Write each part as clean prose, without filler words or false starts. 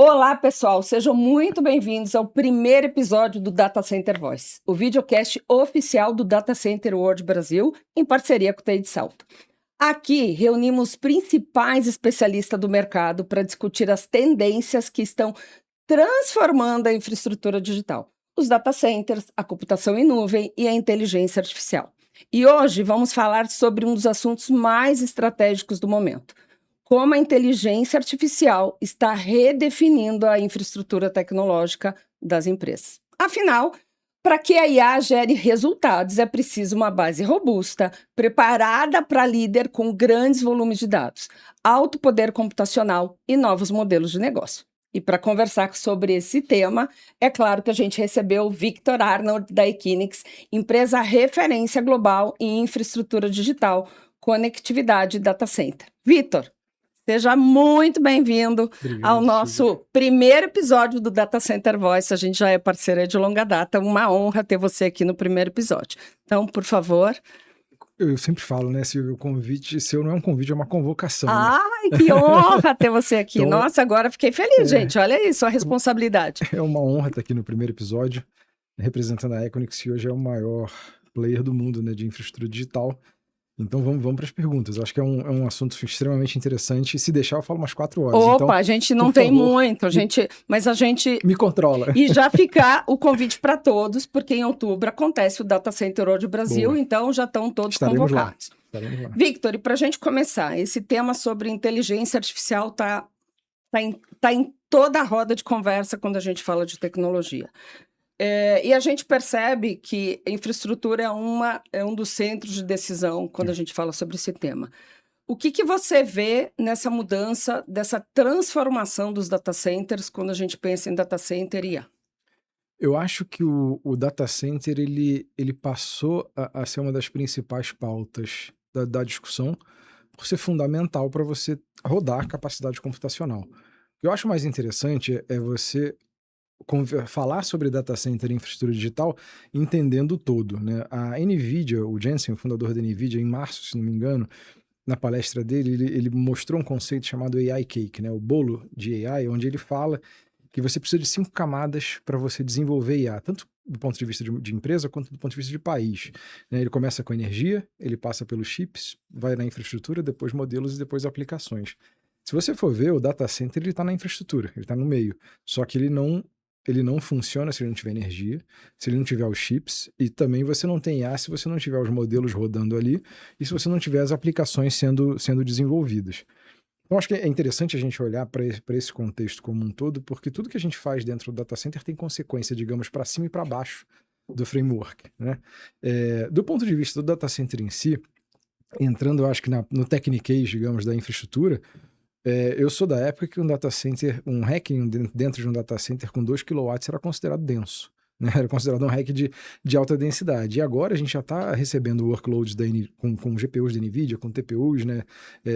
Olá, pessoal, sejam muito bem-vindos ao primeiro episódio do Data Center Voice, o videocast oficial do Data Center World Brasil, em parceria com o TI de Salto. Aqui reunimos os principais especialistas do mercado para discutir as tendências que estão transformando a infraestrutura digital, os data centers, a computação em nuvem e a inteligência artificial. E hoje vamos falar sobre um dos assuntos mais estratégicos do momento: como a inteligência artificial está redefinindo a infraestrutura tecnológica das empresas. Afinal, para que a IA gere resultados, é preciso uma base robusta, preparada para líder com grandes volumes de dados, alto poder computacional e novos modelos de negócio. E para conversar sobre esse tema, é claro que a gente recebeu o Victor Arnold da Equinix, empresa referência global em infraestrutura digital, conectividade e data center. Victor, seja muito bem-vindo ao nosso primeiro episódio do Data Center Voice. A gente já é parceira de longa data, uma honra ter você aqui no primeiro episódio. Então, por favor. Eu sempre falo, né, Silvio, o convite seu não é um convite, é uma convocação. Ai, que honra ter você aqui. Então, nossa, agora fiquei feliz, gente. Olha isso, a responsabilidade. É uma honra estar aqui no primeiro episódio, representando a Equinix, que hoje é o maior player do mundo, né, de infraestrutura digital. Então vamos para as perguntas. Acho que é um assunto extremamente interessante. Se deixar, eu falo umas 4 horas. Opa, então, a gente não tem muito, mas a gente... Me controla. E já ficar o convite para todos, porque em outubro acontece o Data Center World Brasil, Boa. Então já estão todos Estaremos convocados. Estaremos lá. Victor, e para a gente começar, esse tema sobre inteligência artificial está em toda a roda de conversa quando a gente fala de tecnologia. E a gente percebe que a infraestrutura é um dos centros de decisão quando a gente fala sobre esse tema. O que você vê nessa mudança, dessa transformação dos data centers quando a gente pensa em data center e IA? Eu acho que o data center ele passou a ser uma das principais pautas da discussão, por ser fundamental para você rodar capacidade computacional. O que eu acho mais interessante é você falar sobre data center e infraestrutura digital entendendo o todo, né? A NVIDIA, o Jensen, o fundador da NVIDIA, em março, se não me engano, na palestra dele, ele mostrou um conceito chamado AI Cake, né? O bolo de AI, onde ele fala que você precisa de 5 camadas para você desenvolver IA, tanto do ponto de vista de empresa quanto do ponto de vista de país, né? Ele começa com energia, ele passa pelos chips, vai na infraestrutura, depois modelos e depois aplicações. Se você for ver, o data center ele está na infraestrutura, ele está no meio, só que ele não funciona se ele não tiver energia, se ele não tiver os chips, e também você não tem IA se você não tiver os modelos rodando ali e se você não tiver as aplicações sendo desenvolvidas. Então, acho que é interessante a gente olhar para esse contexto como um todo, porque tudo que a gente faz dentro do data center tem consequência, digamos, para cima e para baixo do framework, né? Do ponto de vista do data center em si, entrando, eu acho que no techniquez, digamos, da infraestrutura, eu sou da época que um data center, um rack dentro de um data center com 2 kW era considerado denso, né? Era considerado um rack de alta densidade. E agora a gente já está recebendo workloads com GPUs da NVIDIA, com TPUs, né?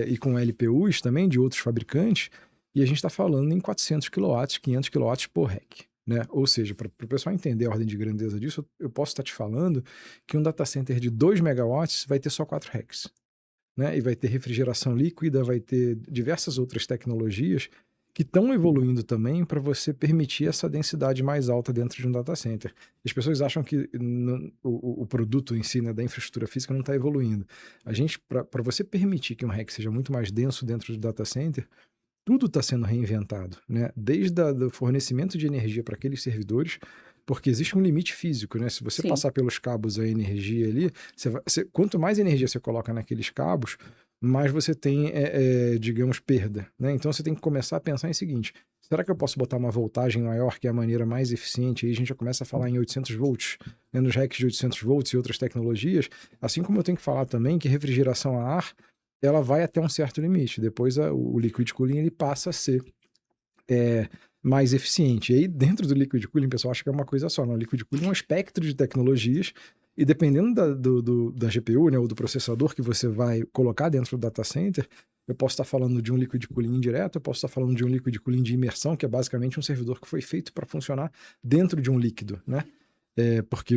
E com LPUs também de outros fabricantes, e a gente está falando em 400 kW, 500 kW por rack. Né? Ou seja, para o pessoal entender a ordem de grandeza disso, eu posso estar te falando que um data center de 2 megawatts vai ter só 4 racks. Né? E vai ter refrigeração líquida, vai ter diversas outras tecnologias que estão evoluindo também para você permitir essa densidade mais alta dentro de um data center. As pessoas acham que o produto em si, né, da infraestrutura física não está evoluindo. A gente, para você permitir que um rack seja muito mais denso dentro do data center, tudo está sendo reinventado, né? Desde o fornecimento de energia para aqueles servidores, porque existe um limite físico, né? Se você Sim. passar pelos cabos a energia ali, quanto mais energia você coloca naqueles cabos, mais você tem, digamos, perda, né? Então você tem que começar a pensar em seguinte: será que eu posso botar uma voltagem maior, que é a maneira mais eficiente? Aí a gente já começa a falar em 800 volts, né? Nos racks de 800 volts e outras tecnologias, assim como eu tenho que falar também que refrigeração a ar, ela vai até um certo limite. Depois o liquid cooling ele passa a ser mais eficiente. E aí, dentro do liquid cooling, o pessoal acha que é uma coisa só. Não, o liquid cooling é um espectro de tecnologias, e dependendo da GPU, né, ou do processador que você vai colocar dentro do data center, eu posso estar falando de um liquid cooling indireto, eu posso estar falando de um liquid cooling de imersão, que é basicamente um servidor que foi feito para funcionar dentro de um líquido, né? porque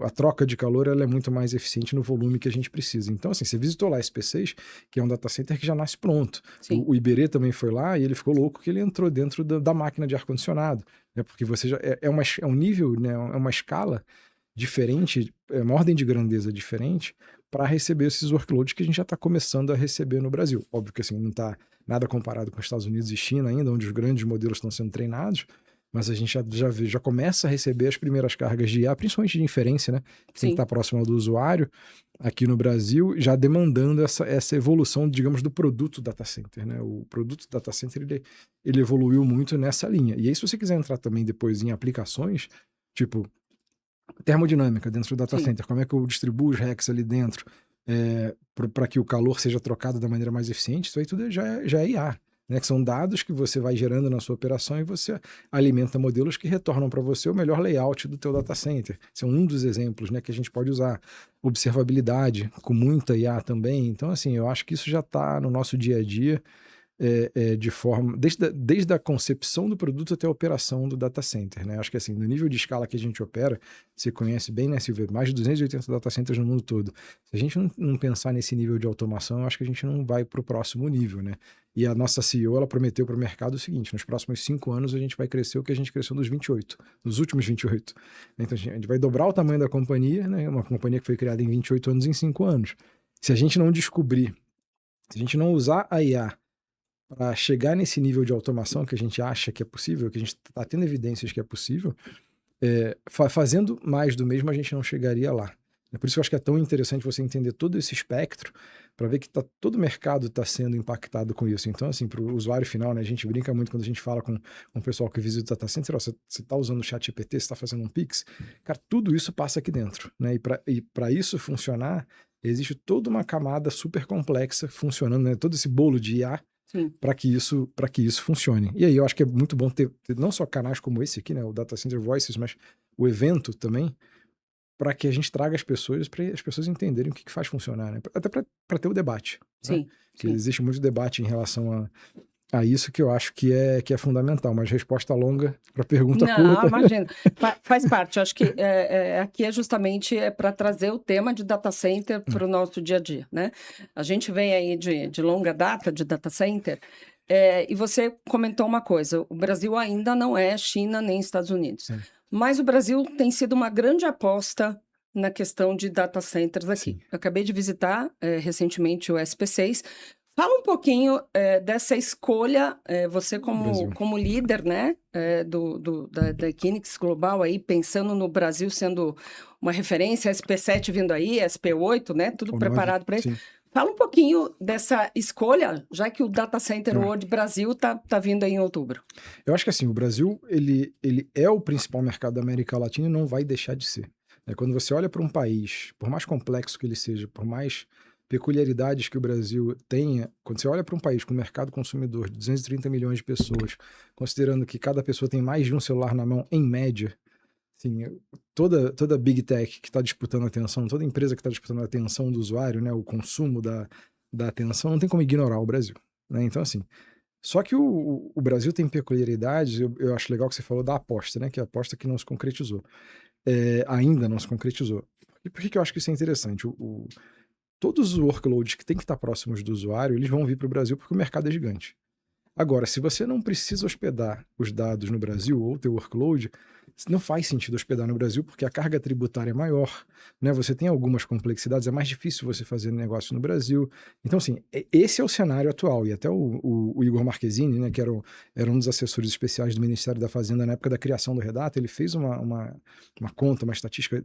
a troca de calor ela é muito mais eficiente no volume que a gente precisa. Então, assim, você visitou lá a SP6, que é um data center que já nasce pronto. O Iberê também foi lá e ele ficou louco que ele entrou dentro da máquina de ar-condicionado, né? Porque você já é um nível, né? É uma escala diferente, é uma ordem de grandeza diferente para receber esses workloads que a gente já está começando a receber no Brasil. Óbvio que assim, não está nada comparado com os Estados Unidos e China ainda, onde os grandes modelos estão sendo treinados, mas a gente já começa a receber as primeiras cargas de IA, principalmente de inferência, né? Que tem que estar próximo do usuário, aqui no Brasil, já demandando essa evolução, digamos, do produto data center, né? O produto data center, ele evoluiu muito nessa linha. E aí, se você quiser entrar também depois em aplicações, tipo termodinâmica dentro do data center, como é que eu distribuo os racks ali dentro para que o calor seja trocado da maneira mais eficiente, isso aí tudo já é IA. Né, que são dados que você vai gerando na sua operação e você alimenta modelos que retornam para você o melhor layout do teu data center. Esse é um dos exemplos, né, que a gente pode usar. Observabilidade, com muita IA também. Então, assim, eu acho que isso já está no nosso dia a dia, de forma, desde a concepção do produto até a operação do data center, né? Acho que assim, no nível de escala que a gente opera, você conhece bem, né, Silvia? Mais de 280 data centers no mundo todo. Se a gente não pensar nesse nível de automação, eu acho que a gente não vai para o próximo nível, né? E a nossa CEO, ela prometeu para o mercado o seguinte: nos próximos 5 anos a gente vai crescer o que a gente cresceu nos últimos 28. Então a gente vai dobrar o tamanho da companhia, né? Uma companhia que foi criada em 28 anos, em 5 anos. Se a gente não descobrir, se a gente não usar a IA para chegar nesse nível de automação que a gente acha que é possível, que a gente está tendo evidências que é possível, fazendo mais do mesmo, a gente não chegaria lá. É por isso que eu acho que é tão interessante você entender todo esse espectro, para ver que todo o mercado está sendo impactado com isso. Então, assim, para o usuário final, né, a gente brinca muito quando a gente fala com o pessoal que visita o data center: você está usando o ChatGPT, você está fazendo um Pix, cara, tudo isso passa aqui dentro, né? E para isso funcionar, existe toda uma camada super complexa funcionando, né? Todo esse bolo de IA, para que isso funcione. E aí eu acho que é muito bom ter não só canais como esse aqui, né, o Data Center Voices, mas o evento também, para que a gente traga as pessoas, para as pessoas entenderem o que faz funcionar, né? Até para ter o debate. Né? Que existe muito debate em relação a isso, que eu acho que é fundamental, mas resposta longa para pergunta curta. Não, imagina. Faz parte. Eu acho que aqui é justamente para trazer o tema de data center para o nosso dia a dia, né? A gente vem aí de longa data de data center, e você comentou uma coisa: o Brasil ainda não é China nem Estados Unidos, mas o Brasil tem sido uma grande aposta na questão de data centers aqui. Sim. Eu acabei de visitar recentemente o SP6. Fala um pouquinho dessa escolha, você como líder, né, da Equinix Global, aí, pensando no Brasil sendo uma referência, SP7 vindo aí, SP8, né, tudo preparado para isso. Sim. Fala um pouquinho dessa escolha, já que o Data Center World Brasil tá vindo aí em outubro. Eu acho que assim, o Brasil ele é o principal mercado da América Latina e não vai deixar de ser. Quando você olha para um país, por mais complexo que ele seja, por mais peculiaridades que o Brasil tenha, quando você olha para um país com mercado consumidor de 230 milhões de pessoas, considerando que cada pessoa tem mais de um celular na mão, em média, assim, toda Big Tech que está disputando a atenção, toda empresa que está disputando a atenção do usuário, né, o consumo da atenção, não tem como ignorar o Brasil. Né? Então, assim, só que o Brasil tem peculiaridades, eu acho legal que você falou da aposta, né, que é a aposta que não se concretizou. Ainda não se concretizou. E por que eu acho que isso é interessante? Todos os workloads que têm que estar próximos do usuário, eles vão vir para o Brasil porque o mercado é gigante. Agora, se você não precisa hospedar os dados no Brasil ou o teu workload, não faz sentido hospedar no Brasil porque a carga tributária é maior, né? Você tem algumas complexidades, é mais difícil você fazer negócio no Brasil. Então, assim, esse é o cenário atual. E até o Igor Marquezini, né, que era um dos assessores especiais do Ministério da Fazenda na época da criação do Redata, ele fez uma conta, uma estatística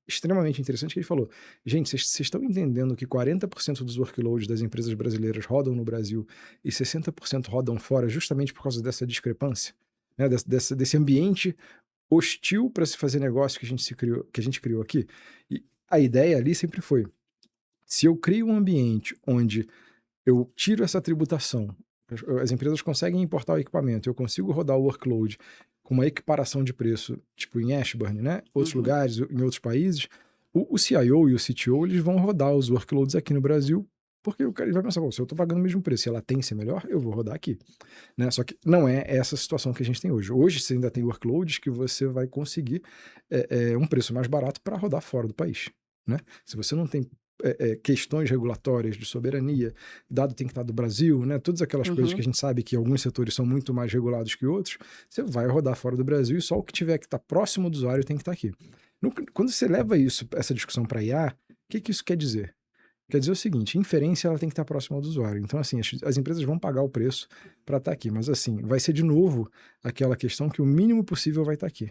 extremamente interessante, que ele falou: gente, vocês estão entendendo que 40% dos workloads das empresas brasileiras rodam no Brasil e 60% rodam fora justamente por causa dessa discrepância, né? Desse ambiente hostil para se fazer negócio que a gente criou aqui. E a ideia ali sempre foi: se eu crio um ambiente onde eu tiro essa tributação, as empresas conseguem importar o equipamento, eu consigo rodar o workload com uma equiparação de preço, tipo em Ashburn, né? Outros lugares, em outros países, o CIO e o CTO, eles vão rodar os workloads aqui no Brasil Porque o cara ele vai pensar, se eu estou pagando o mesmo preço e a latência é melhor, eu vou rodar aqui. Né? Só que não é essa situação que a gente tem hoje. Hoje você ainda tem workloads que você vai conseguir um preço mais barato para rodar fora do país. Né? Se você não tem questões regulatórias de soberania, dado tem que estar do Brasil, né? Todas aquelas coisas que a gente sabe que alguns setores são muito mais regulados que outros, você vai rodar fora do Brasil e só o que tiver que estar próximo do usuário tem que estar aqui. Quando você leva essa discussão para IA, o que isso quer dizer? Quer dizer o seguinte, inferência ela tem que estar próxima do usuário. Então, assim, as empresas vão pagar o preço para estar aqui. Mas, assim, vai ser de novo aquela questão que o mínimo possível vai estar aqui.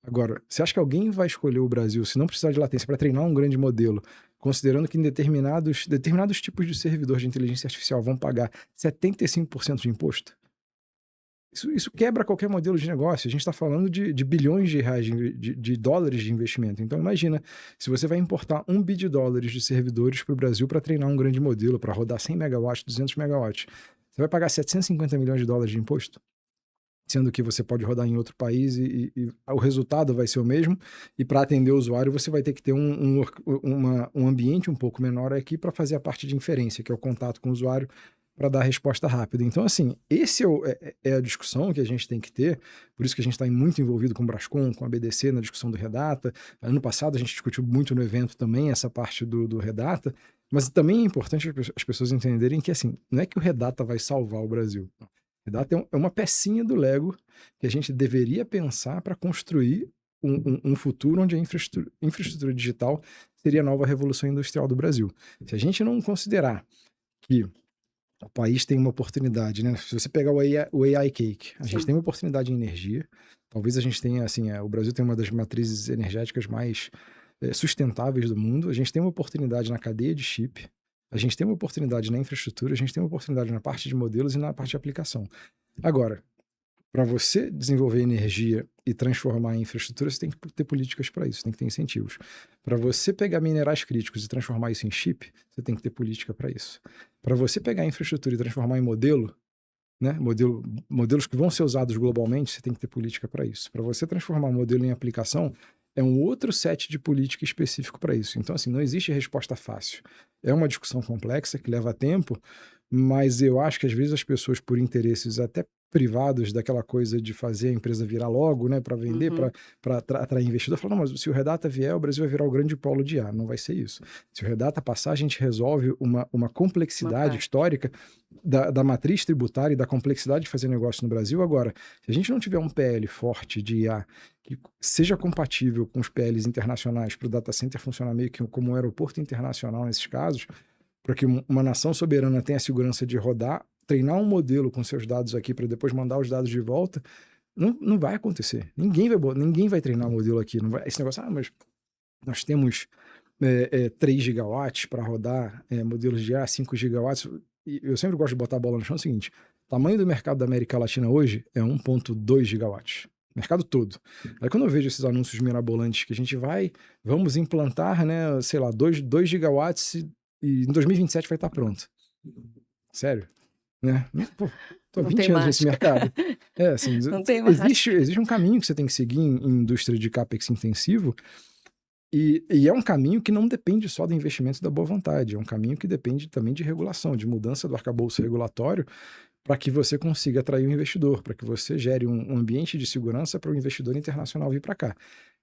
Agora, você acha que alguém vai escolher o Brasil, se não precisar de latência, para treinar um grande modelo, considerando que em determinados tipos de servidor de inteligência artificial vão pagar 75% de imposto? Isso quebra qualquer modelo de negócio. A gente está falando de bilhões de reais, de dólares de investimento. Então, imagina, se você vai importar $1 bilhão de servidores para o Brasil para treinar um grande modelo, para rodar 100 megawatts, 200 megawatts, você vai pagar $750 milhões de imposto? Sendo que você pode rodar em outro país e o resultado vai ser o mesmo, e para atender o usuário você vai ter que ter um ambiente um pouco menor aqui para fazer a parte de inferência, que é o contato com o usuário, para dar a resposta rápida. Então, assim, esse é a discussão que a gente tem que ter, por isso que a gente está muito envolvido com o Brascom, com a BDC, na discussão do Redata. Ano passado a gente discutiu muito no evento também essa parte do Redata, mas também é importante as pessoas entenderem que, assim, não é que o Redata vai salvar o Brasil. O Redata é uma pecinha do Lego que a gente deveria pensar para construir um futuro onde a infraestrutura digital seria a nova revolução industrial do Brasil. Se a gente não considerar que o país tem uma oportunidade, né? Se você pegar o AI Cake, a gente tem uma oportunidade em energia. Talvez a gente tenha, assim, o Brasil tem uma das matrizes energéticas mais sustentáveis do mundo. A gente tem uma oportunidade na cadeia de chip. A gente tem uma oportunidade na infraestrutura. A gente tem uma oportunidade na parte de modelos e na parte de aplicação. Agora, para você desenvolver energia e transformar em infraestrutura, você tem que ter políticas para isso, tem que ter incentivos. Para você pegar minerais críticos e transformar isso em chip, você tem que ter política para isso. Para você pegar infraestrutura e transformar em modelo, né, modelos que vão ser usados globalmente, você tem que ter política para isso. Para você transformar um modelo em aplicação, é um outro set de política específico para isso. Então, assim, não existe resposta fácil. É uma discussão complexa que leva tempo, mas eu acho que às vezes as pessoas, por interesses até privados daquela coisa de fazer a empresa virar logo, né, para vender, para atrair investidor, falam, não, mas se o Redata vier, o Brasil vai virar o grande polo de IA. Não vai ser isso. Se o Redata passar, a gente resolve uma complexidade histórica da matriz tributária e da complexidade de fazer negócio no Brasil. Agora, se a gente não tiver um PL forte de IA que seja compatível com os PLs internacionais para o data center funcionar meio que como um aeroporto internacional nesses casos, para que uma nação soberana tenha a segurança de rodar, treinar um modelo com seus dados aqui para depois mandar os dados de volta, não vai acontecer. Ninguém vai treinar modelo aqui. Não vai, esse negócio, mas nós temos 3 gigawatts para rodar modelos de IA, 5 gigawatts. E eu sempre gosto de botar a bola no chão. É o seguinte, o tamanho do mercado da América Latina hoje é 1,2 gigawatts. Mercado todo. Aí quando eu vejo esses anúncios mirabolantes que a gente vamos implantar, né, sei lá, 2 gigawatts e em 2027 vai estar pronto. Sério? Né? Pô, tô há 20 anos nesse mercado. Assim, existe um caminho que você tem que seguir em indústria de CAPEX intensivo e é um caminho que não depende só do investimento e da boa vontade, é um caminho que depende também de regulação, de mudança do arcabouço regulatório para que você consiga atrair um investidor, para que você gere um ambiente de segurança para o investidor internacional vir para cá.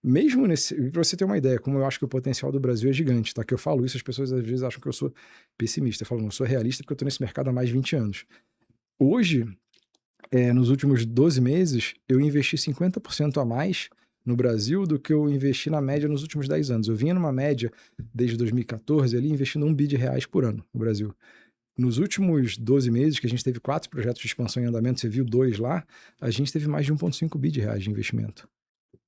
Mesmo para você ter uma ideia, como eu acho que o potencial do Brasil é gigante, tá? Que eu falo isso, as pessoas às vezes acham que eu sou pessimista. Eu falo, não, eu sou realista porque eu estou nesse mercado há mais de 20 anos. Hoje, nos últimos 12 meses, eu investi 50% a mais no Brasil do que eu investi na média nos últimos 10 anos. Eu vinha numa média, desde 2014, ali, investindo R$1 bilhão por ano no Brasil. Nos últimos 12 meses, que a gente teve 4 projetos de expansão em andamento, você viu 2 lá, a gente teve mais de R$1,5 bilhão de investimento.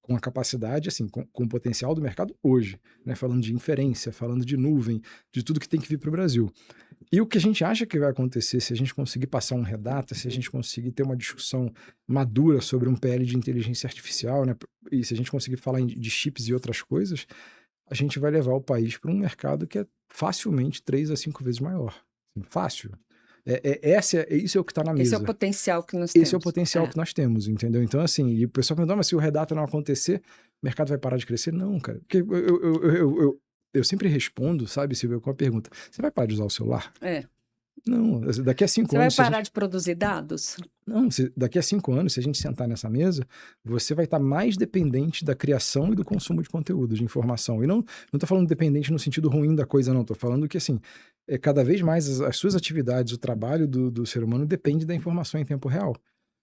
Com a capacidade, assim, com o potencial do mercado hoje, né? Falando de inferência, falando de nuvem, de tudo que tem que vir para o Brasil. E o que a gente acha que vai acontecer se a gente conseguir passar um Redata, se a gente conseguir ter uma discussão madura sobre um PL de inteligência artificial, né? E se a gente conseguir falar de chips e outras coisas, a gente vai levar o país para um mercado que é facilmente 3 a 5 vezes maior. Fácil. Isso é o que está na mesa. Esse é o potencial que nós temos. Esse é o potencial que nós temos, entendeu? Então, assim, e o pessoal pergunta, mas se o Redata não acontecer, o mercado vai parar de crescer? Não, cara. Porque eu sempre respondo, sabe, Silvia, com a pergunta: você vai parar de usar o celular? É. Não, daqui a 5 Você vai anos... se a parar gente- de produzir dados? Não, daqui a 5 anos, se a gente sentar nessa mesa, você vai estar mais dependente da criação e do consumo de conteúdo, de informação. E não tô falando dependente no sentido ruim da coisa, não. Tô falando que, assim, cada vez mais as suas atividades, o trabalho do ser humano depende da informação em tempo real,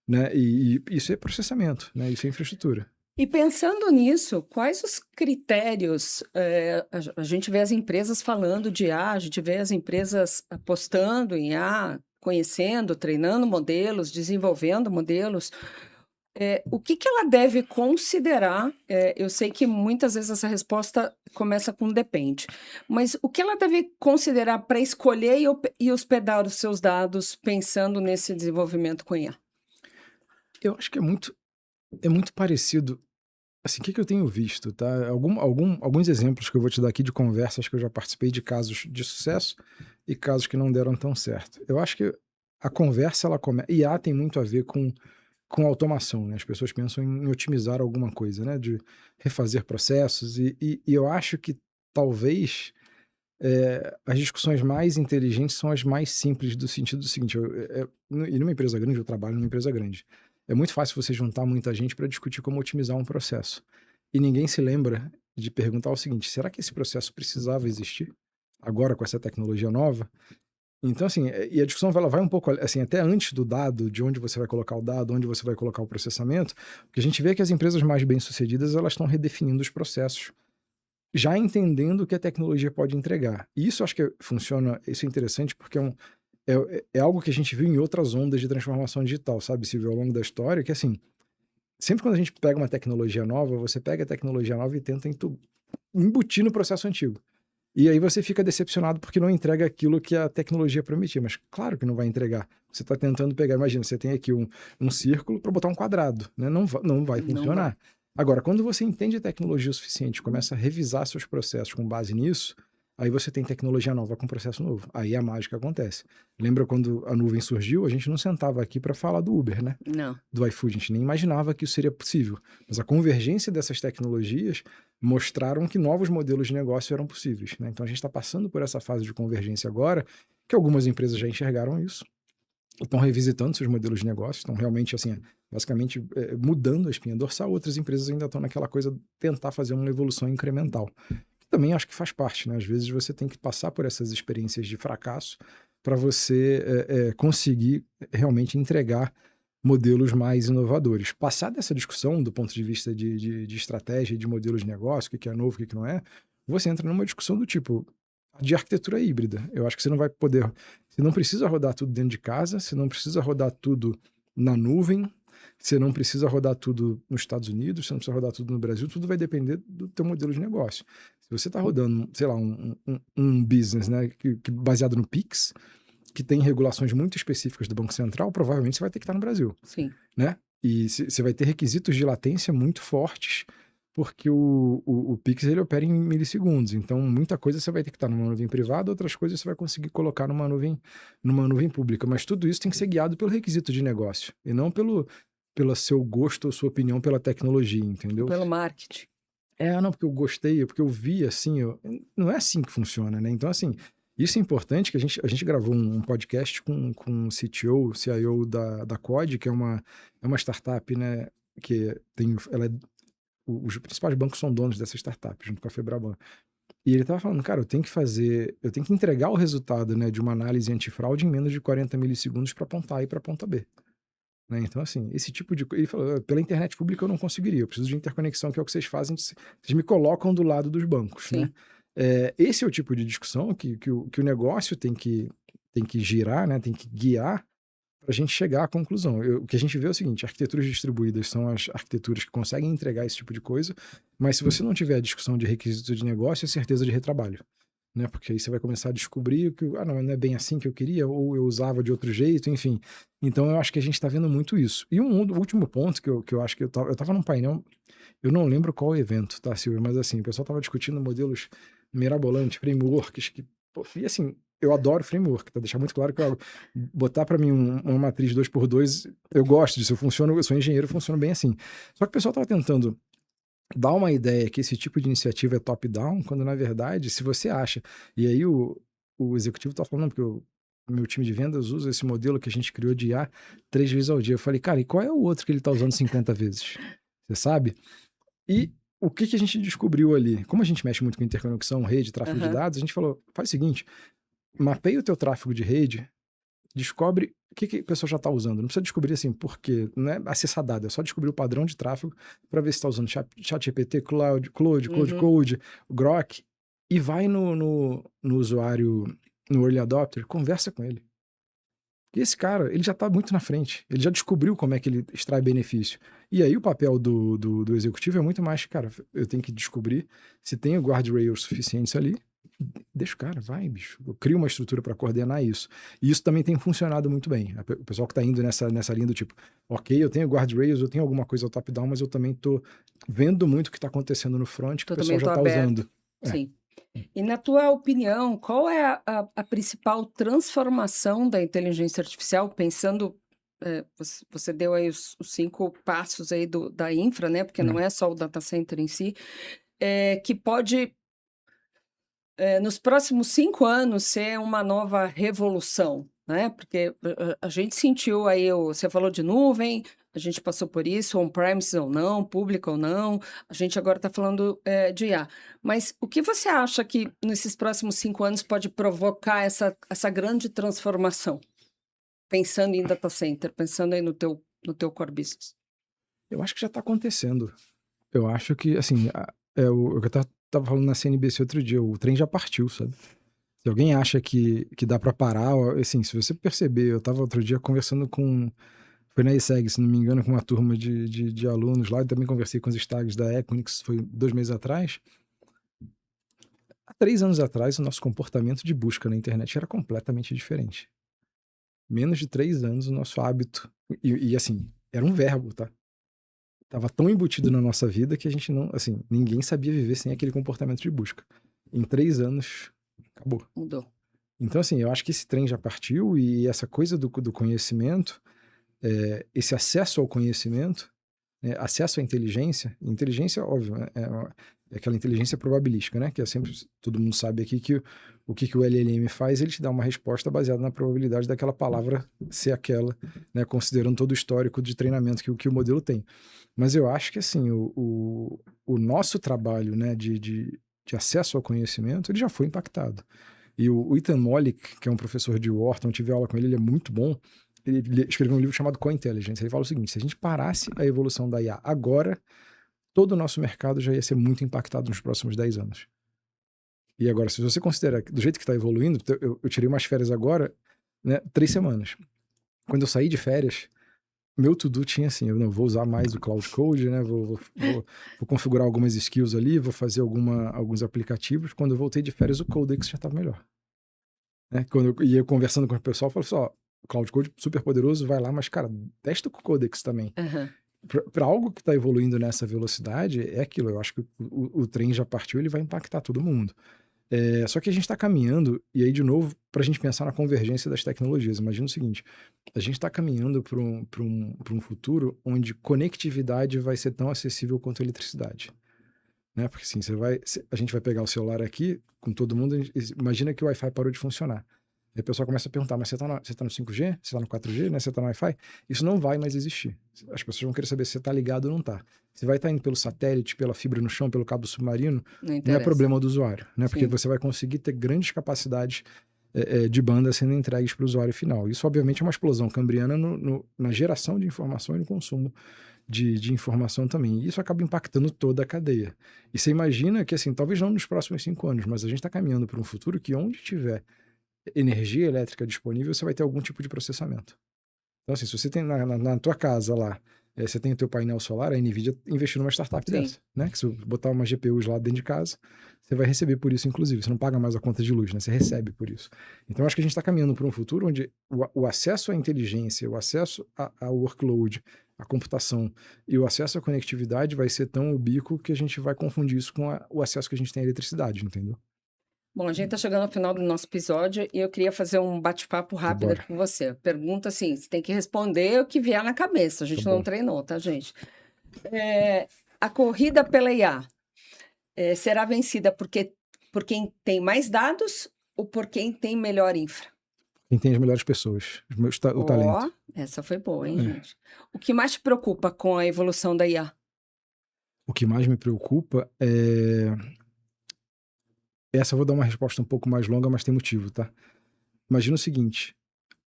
né? E isso é processamento, né? Isso é infraestrutura. E pensando nisso, quais os critérios? A gente vê as empresas falando de IA, a gente vê as empresas apostando em IA, conhecendo, treinando modelos, desenvolvendo modelos. O que ela deve considerar? Eu sei que muitas vezes essa resposta começa com depende, mas o que ela deve considerar para escolher e hospedar os seus dados pensando nesse desenvolvimento com IA? Eu acho que é muito parecido. Assim, o que eu tenho visto, tá? Alguns exemplos que eu vou te dar aqui de conversas que eu já participei de casos de sucesso e casos que não deram tão certo. Eu acho que a conversa, ela começa... IA tem muito a ver com automação, né? As pessoas pensam em otimizar alguma coisa, né? De refazer processos e eu acho que talvez as discussões mais inteligentes são as mais simples, do sentido do seguinte: e numa empresa grande, eu trabalho numa empresa grande. É muito fácil você juntar muita gente para discutir como otimizar um processo. E ninguém se lembra de perguntar o seguinte: será que esse processo precisava existir agora com essa tecnologia nova? Então, assim, e a discussão ela vai um pouco assim, até antes do dado, de onde você vai colocar o dado, onde você vai colocar o processamento, porque a gente vê que as empresas mais bem-sucedidas, elas estão redefinindo os processos, já entendendo o que a tecnologia pode entregar. E isso acho que funciona, isso é interessante porque é algo que a gente viu em outras ondas de transformação digital, sabe, Silvio, ao longo da história, que assim, sempre quando a gente pega uma tecnologia nova, você pega a tecnologia nova e tenta embutir no processo antigo. E aí você fica decepcionado porque não entrega aquilo que a tecnologia prometia. Mas claro que não vai entregar. Você está tentando pegar, imagina, você tem aqui um círculo para botar um quadrado, né? Não vai funcionar. Agora, quando você entende a tecnologia o suficiente, começa a revisar seus processos com base nisso, aí você tem tecnologia nova com processo novo. Aí a mágica acontece. Lembra quando a nuvem surgiu? A gente não sentava aqui para falar do Uber, né? Não. Do iFood. A gente nem imaginava que isso seria possível. Mas a convergência dessas tecnologias mostraram que novos modelos de negócio eram possíveis, né? Então a gente está passando por essa fase de convergência agora, que algumas empresas já enxergaram isso, estão revisitando seus modelos de negócio, estão realmente, assim, basicamente mudando a espinha dorsal. Outras empresas ainda estão naquela coisa de tentar fazer uma evolução incremental. Também acho que faz parte, né? Às vezes você tem que passar por essas experiências de fracasso para você conseguir realmente entregar modelos mais inovadores. Passar dessa discussão do ponto de vista de estratégia, de modelos de negócio, o que é novo, o que não é, você entra numa discussão do tipo de arquitetura híbrida. Eu acho que você não vai poder... Você não precisa rodar tudo dentro de casa, você não precisa rodar tudo na nuvem, você não precisa rodar tudo nos Estados Unidos, você não precisa rodar tudo no Brasil, tudo vai depender do teu modelo de negócio. Se você está rodando, sei lá, um business, né, que baseado no Pix, que tem regulações muito específicas do Banco Central, provavelmente você vai ter que estar no Brasil. Sim. Né? E você vai ter requisitos de latência muito fortes, porque o Pix ele opera em milissegundos. Então, muita coisa você vai ter que estar numa nuvem privada, outras coisas você vai conseguir colocar numa nuvem pública. Mas tudo isso tem que ser guiado pelo requisito de negócio, e não pelo seu gosto ou sua opinião pela tecnologia, entendeu? Pelo marketing. Não, porque eu gostei, porque eu vi, assim, não é assim que funciona, né? Então, assim, isso é importante, que a gente gravou um podcast com o CTO, CIO da Quad, que é uma startup, né, que os principais bancos são donos dessa startup, junto com a Febraban. E ele estava falando, cara, eu tenho que entregar o resultado, né, de uma análise antifraude em menos de 40 milissegundos para ponta A e para ponta B. Né? Então, assim, esse tipo de coisa... Ele falou, pela internet pública eu não conseguiria, eu preciso de interconexão, que é o que vocês fazem, vocês me colocam do lado dos bancos, Sim. né? Esse é o tipo de discussão que o negócio tem que girar, né? Tem que guiar para a gente chegar à conclusão. O que a gente vê é o seguinte: arquiteturas distribuídas são as arquiteturas que conseguem entregar esse tipo de coisa, mas se você não tiver a discussão de requisitos de negócio, é certeza de retrabalho. Né? Porque aí você vai começar a descobrir que não é bem assim que eu queria, ou eu usava de outro jeito, enfim. Então eu acho que a gente está vendo muito isso. E último ponto que eu acho que eu estava num painel, eu não lembro qual evento, tá, Silvia? Mas assim, o pessoal estava discutindo modelos mirabolantes, frameworks, e assim, eu adoro framework, tá? Deixar muito claro que botar para mim uma matriz 2x2, eu gosto disso, eu sou engenheiro, funciona bem assim. Só que o pessoal estava tentando dá uma ideia que esse tipo de iniciativa é top-down, quando na verdade, se você acha... E aí o executivo tá falando, porque o meu time de vendas usa esse modelo que a gente criou de IA 3 vezes ao dia. Eu falei, cara, e qual é o outro que ele tá usando 50 vezes? Você sabe? E o que a gente descobriu ali? Como a gente mexe muito com interconexão, rede, tráfego de dados, a gente falou, faz o seguinte, mapeia o teu tráfego de rede, descobre o que o pessoal já está usando. Não precisa descobrir assim, por quê, não é acessar dado, é só descobrir o padrão de tráfego para ver se está usando ChatGPT, Claude Code, Grok, e vai no usuário, no early adopter, conversa com ele. E esse cara, ele já está muito na frente, ele já descobriu como é que ele extrai benefício. E aí o papel do executivo é muito mais, cara, eu tenho que descobrir se tem guardrails suficientes ali, deixa o cara, vai, bicho. Eu crio uma estrutura para coordenar isso. E isso também tem funcionado muito bem. O pessoal que está indo nessa linha do tipo, ok, eu tenho guardrails, eu tenho alguma coisa top-down, mas eu também estou vendo muito o que está acontecendo no front, que o pessoal já está usando. Sim. E na tua opinião, qual é a principal transformação da inteligência artificial, pensando, você deu aí os 5 passos aí da infra, né? Porque não é só o data center em si, que pode, nos próximos 5 anos, ser uma nova revolução, né? Porque a gente sentiu aí, você falou de nuvem, a gente passou por isso, on-premise ou não, público ou não, a gente agora está falando de IA. Mas o que você acha que nesses próximos 5 anos pode provocar essa grande transformação? Pensando em data center, pensando aí no teu core business. Eu acho que já está acontecendo. Eu acho que, assim, eu estava falando na CNBC outro dia, o trem já partiu, sabe? Se alguém acha que dá para parar, assim, se você perceber, eu estava outro dia conversando foi na ESEG, se não me engano, com uma turma de alunos lá, e também conversei com os stags da Equinix, foi 2 meses atrás. Há 3 anos atrás, o nosso comportamento de busca na internet era completamente diferente. Menos de 3 anos, o nosso hábito, e assim, era um verbo, tá? Tava tão embutido na nossa vida que a gente não, assim, ninguém sabia viver sem aquele comportamento de busca. Em 3 anos, acabou. Mudou. Então, assim, eu acho que esse trem já partiu e essa coisa do conhecimento, esse acesso ao conhecimento, acesso à inteligência, óbvio, é aquela inteligência probabilística, né? Que é sempre, todo mundo sabe aqui que o que o LLM faz, ele te dá uma resposta baseada na probabilidade daquela palavra ser aquela, né? Considerando todo o histórico de treinamento que o modelo tem. Mas eu acho que, assim, o nosso trabalho, né, de acesso ao conhecimento, ele já foi impactado. E o Ethan Mollick, que é um professor de Wharton, tive aula com ele é muito bom. Ele escreveu um livro chamado Cointelligence. Ele fala o seguinte: se a gente parasse a evolução da IA agora, todo o nosso mercado já ia ser muito impactado nos próximos 10 anos. E agora, se você considera do jeito que está evoluindo, eu tirei umas férias agora, né, 3 semanas. Quando eu saí de férias, meu to-do tinha assim, eu não vou usar mais o Cloud Code, né? Vou configurar algumas skills ali, vou fazer alguns aplicativos. Quando eu voltei de férias, o Codex já estava melhor. Né? Quando eu ia conversando com o pessoal, eu falei assim, ó, o Cloud Code super poderoso, vai lá, mas, cara, testa com o Codex também. Para algo que está evoluindo nessa velocidade, é aquilo. Eu acho que o trem já partiu, ele vai impactar todo mundo. Só que a gente está caminhando, e aí, de novo, para a gente pensar na convergência das tecnologias. Imagina o seguinte, a gente está caminhando para um futuro onde conectividade vai ser tão acessível quanto a eletricidade. Né? Porque assim, a gente vai pegar o celular aqui, com todo mundo, imagina que o Wi-Fi parou de funcionar. Aí a pessoa começa a perguntar, mas você tá no 5G? Você tá no 4G? Né? Você tá no Wi-Fi? Isso não vai mais existir. As pessoas vão querer saber se você tá ligado ou não tá. Você vai estar indo pelo satélite, pela fibra no chão, pelo cabo submarino, não é problema do usuário, né? Porque você vai conseguir ter grandes capacidades de banda sendo entregues para o usuário final. Isso, obviamente, é uma explosão cambriana na geração de informação e no consumo de informação também. E isso acaba impactando toda a cadeia. E você imagina que, assim, talvez não nos próximos 5 anos, mas a gente está caminhando para um futuro que onde tiver energia elétrica disponível, você vai ter algum tipo de processamento. Então, assim, se você tem na tua casa lá, você tem o teu painel solar, a NVIDIA investiu numa startup dessa, né? Que se você botar umas GPUs lá dentro de casa, você vai receber por isso, inclusive. Você não paga mais a conta de luz, né? Você recebe por isso. Então, acho que a gente está caminhando para um futuro onde o acesso à inteligência, o acesso ao workload, à computação e o acesso à conectividade vai ser tão ubíquo que a gente vai confundir isso com o acesso que a gente tem à eletricidade, entendeu? Bom, a gente está chegando ao final do nosso episódio e eu queria fazer um bate-papo rápido aqui com você. Pergunta assim, você tem que responder o que vier na cabeça. A gente não treinou, tá, gente? A corrida pela IA será vencida por quem tem mais dados ou por quem tem melhor infra? Quem tem as melhores pessoas, o talento. Essa foi boa, hein, gente? O que mais te preocupa com a evolução da IA? O que mais me preocupa é... Essa eu vou dar uma resposta um pouco mais longa, mas tem motivo, tá? Imagina o seguinte,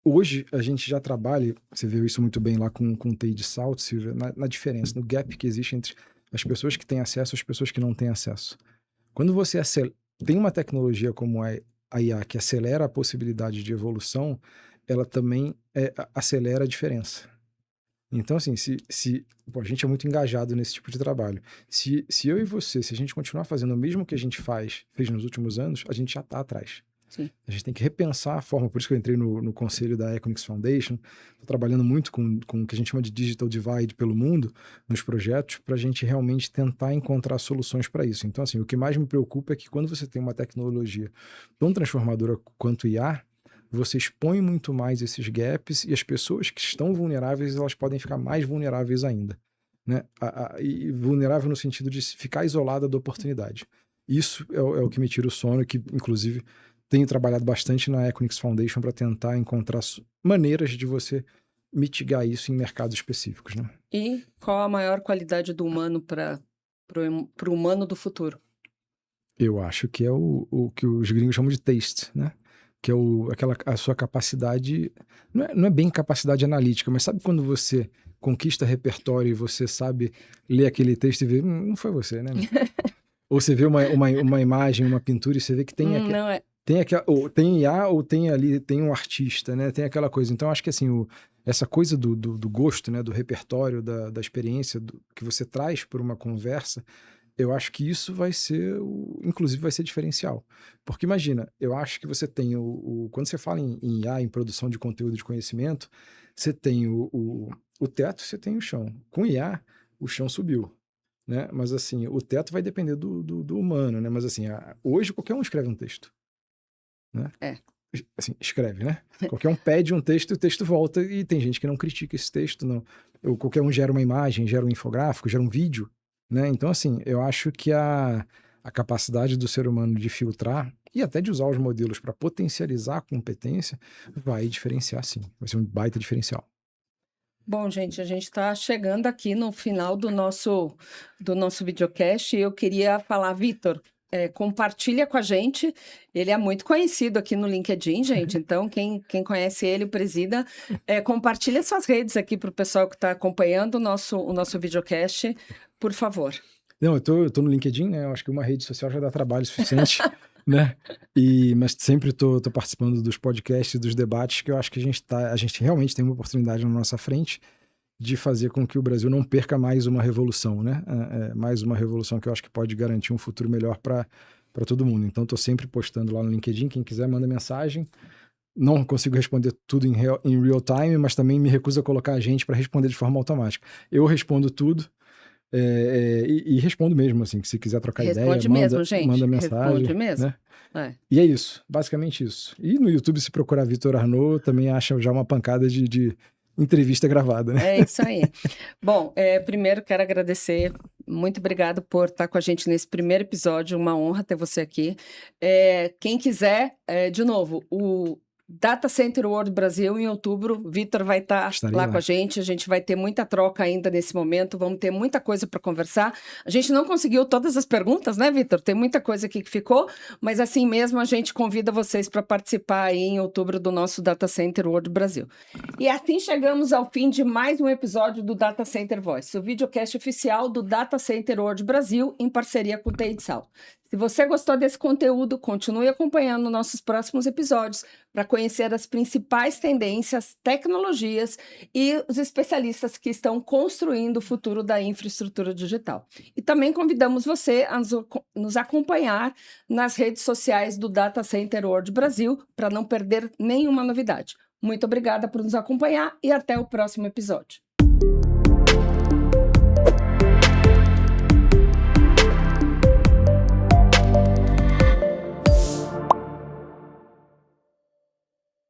hoje a gente já trabalha, você viu isso muito bem lá com o TI de salto, Silvia, na diferença, no gap que existe entre as pessoas que têm acesso e as pessoas que não têm acesso. Quando você tem uma tecnologia como a IA que acelera a possibilidade de evolução, ela também acelera a diferença. Então, assim, a gente é muito engajado nesse tipo de trabalho. Se eu e você, se a gente continuar fazendo o mesmo que a gente fez nos últimos anos, a gente já está atrás. Sim. A gente tem que repensar a forma, por isso que eu entrei no conselho da Equinix Foundation, estou trabalhando muito com o que a gente chama de Digital Divide pelo mundo, nos projetos, para a gente realmente tentar encontrar soluções para isso. Então, assim, o que mais me preocupa é que quando você tem uma tecnologia tão transformadora quanto o IA, você expõe muito mais esses gaps e as pessoas que estão vulneráveis, elas podem ficar mais vulneráveis ainda. Né? E vulnerável no sentido de ficar isolada da oportunidade. Isso é o que me tira o sono, que inclusive tenho trabalhado bastante na Equinix Foundation para tentar encontrar maneiras de você mitigar isso em mercados específicos. Né? E qual a maior qualidade do humano para o humano do futuro? Eu acho que é o que os gringos chamam de taste, né? Que é a sua capacidade, não é bem capacidade analítica, mas sabe quando você conquista repertório e você sabe ler aquele texto e ver, não foi você, né? Ou você vê uma imagem, uma pintura e você vê que tem tem IA ou tem ali, tem um artista, né? Tem aquela coisa. Então, acho que assim, essa coisa do gosto, né? Do repertório, da experiência que você traz por uma conversa, eu acho que isso vai ser, inclusive vai ser diferencial. Porque imagina, eu acho que você tem quando você fala em IA, em produção de conteúdo de conhecimento, você tem o teto, você tem o chão. Com IA, o chão subiu. Né? Mas assim, o teto vai depender do humano, né? Mas assim, hoje qualquer um escreve um texto. Né? Assim, escreve, né? Qualquer um pede um texto e o texto volta e tem gente que não critica esse texto, não. Ou qualquer um gera uma imagem, gera um infográfico, gera um vídeo. Né? Então, assim, eu acho que a capacidade do ser humano de filtrar e até de usar os modelos para potencializar a competência vai diferenciar, sim. Vai ser um baita diferencial. Bom, gente, a gente está chegando aqui no final do nosso videocast e eu queria falar, Vitor, compartilha com a gente. Ele é muito conhecido aqui no LinkedIn, gente. Então, quem conhece ele, o Presida, compartilha suas redes aqui para o pessoal que está acompanhando o nosso videocast, por favor. Não, eu tô no LinkedIn, né? Eu acho que uma rede social já dá trabalho suficiente, né? Mas sempre tô participando dos podcasts, dos debates, que eu acho que a gente realmente tem uma oportunidade na nossa frente de fazer com que o Brasil não perca mais uma revolução, né? Mais uma revolução que eu acho que pode garantir um futuro melhor para todo mundo. Então, estou sempre postando lá no LinkedIn. Quem quiser, manda mensagem. Não consigo responder tudo em real time, mas também me recuso a colocar a gente para responder de forma automática. Eu respondo tudo e respondo mesmo, assim, que se quiser trocar ideia, manda mensagem. Responde mesmo. Né? E é isso, basicamente isso. E no YouTube, se procurar Vitor Arnaud, também acha já uma pancada de entrevista gravada, né? É isso aí. Bom, primeiro quero agradecer, muito obrigado por estar com a gente nesse primeiro episódio, uma honra ter você aqui. Quem quiser, de novo, o Data Center World Brasil, em outubro, Vitor vai estar lá com a gente vai ter muita troca ainda nesse momento, vamos ter muita coisa para conversar. A gente não conseguiu todas as perguntas, né, Vitor? Tem muita coisa aqui que ficou, mas assim mesmo a gente convida vocês para participar aí em outubro do nosso Data Center World Brasil. E assim chegamos ao fim de mais um episódio do Data Center Voice, o videocast oficial do Data Center World Brasil, em parceria com o TI de Salto. Se você gostou desse conteúdo, continue acompanhando nossos próximos episódios para conhecer as principais tendências, tecnologias e os especialistas que estão construindo o futuro da infraestrutura digital. E também convidamos você a nos acompanhar nas redes sociais do Data Center World Brasil para não perder nenhuma novidade. Muito obrigada por nos acompanhar e até o próximo episódio.